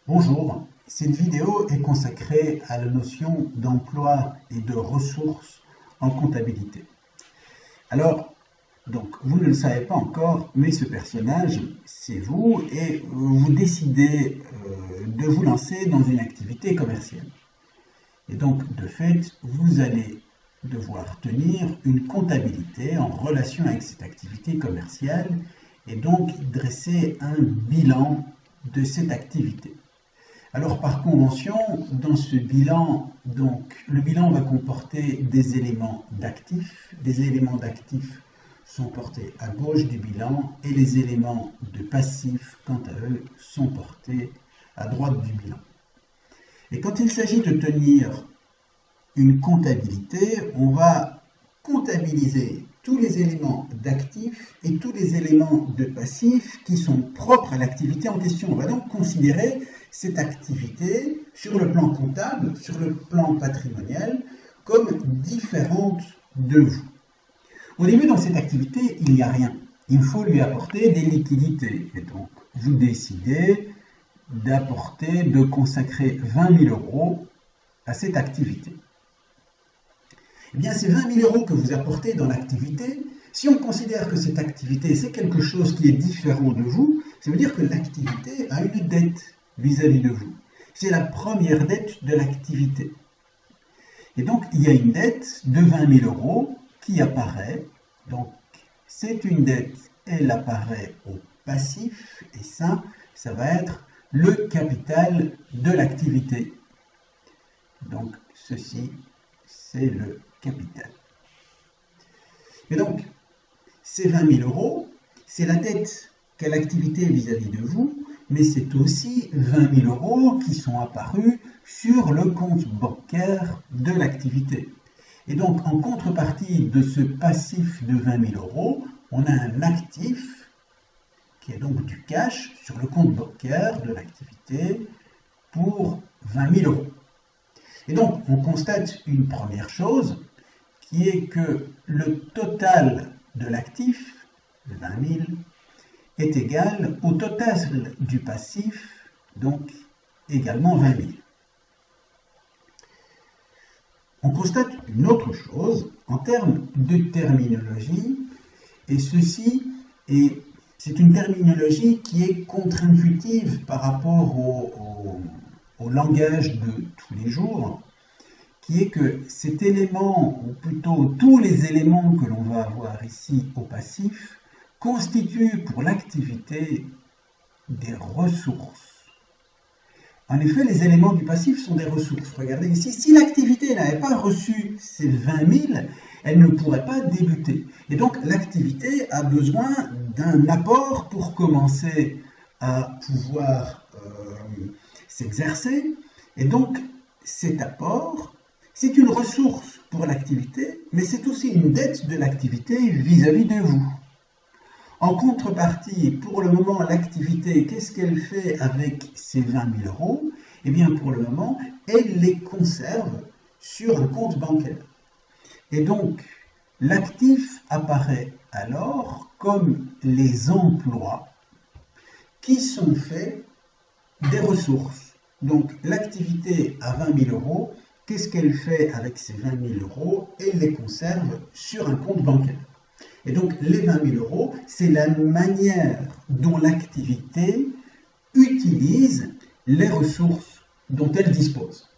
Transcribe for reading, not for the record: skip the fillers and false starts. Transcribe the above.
Bonjour, cette vidéo est consacrée à la notion d'emploi et de ressources en comptabilité. Alors, vous ne le savez pas encore, mais ce personnage, c'est vous, et vous décidez de vous lancer dans une activité commerciale. Et donc, de fait, vous allez devoir tenir une comptabilité en relation avec cette activité commerciale et donc dresser un bilan de cette activité. Alors par convention, dans ce bilan, le bilan va comporter des éléments d'actifs. Les éléments d'actifs sont portés à gauche du bilan et les éléments de passifs, quant à eux, sont portés à droite du bilan. Et quand il s'agit de tenir une comptabilité, on va comptabiliser tous les éléments d'actifs et tous les éléments de passifs qui sont propres à l'activité en question. On va donc considérer cette activité sur le plan comptable, sur le plan patrimonial, comme différente de vous. Au début, dans cette activité, il n'y a rien. Il faut lui apporter des liquidités. Et donc, vous décidez de consacrer 20 000 € à cette activité. Eh bien, ces 20 000 € que vous apportez dans l'activité, si on considère que cette activité, c'est quelque chose qui est différent de vous, ça veut dire que l'activité a une dette vis-à-vis de vous. C'est la première dette de l'activité. Et donc, il y a une dette de 20 000 € qui apparaît. Donc, c'est une dette, elle apparaît au passif, et ça va être le capital de l'activité. Donc, ceci, c'est le capital. Et donc, ces 20 000 €, c'est la dette qu'a l'activité vis-à-vis de vous, mais c'est aussi 20 000 € qui sont apparus sur le compte bancaire de l'activité. Et donc, en contrepartie de ce passif de 20 000 €, on a un actif, qui est donc du cash, sur le compte bancaire de l'activité pour 20 000 €. Et donc, on constate une première chose, qui est que le total de l'actif, 20 000, est égal au total du passif, donc également 20 000. On constate une autre chose en termes de terminologie, et c'est une terminologie qui est contre-intuitive par rapport au langage de tous les jours, qui est que cet élément, ou plutôt tous les éléments que l'on va avoir ici au passif, constituent pour l'activité des ressources. En effet, les éléments du passif sont des ressources. Regardez ici, si l'activité n'avait pas reçu ces 20 000, elle ne pourrait pas débuter. Et donc, l'activité a besoin d'un apport pour commencer à pouvoir s'exercer. Et donc, cet apport, c'est une ressource pour l'activité, mais c'est aussi une dette de l'activité vis-à-vis de vous. En contrepartie, pour le moment, l'activité, qu'est-ce qu'elle fait avec ces 20 000 €? Eh bien, pour le moment, elle les conserve sur un compte bancaire. Et donc, l'actif apparaît alors comme les emplois qui sont faits des ressources. Donc, l'activité à 20 000 €, qu'est-ce qu'elle fait avec ces 20 000 €? Elle les conserve sur un compte bancaire. Et donc, les 20 000 €, c'est la manière dont l'activité utilise les ressources dont elle dispose.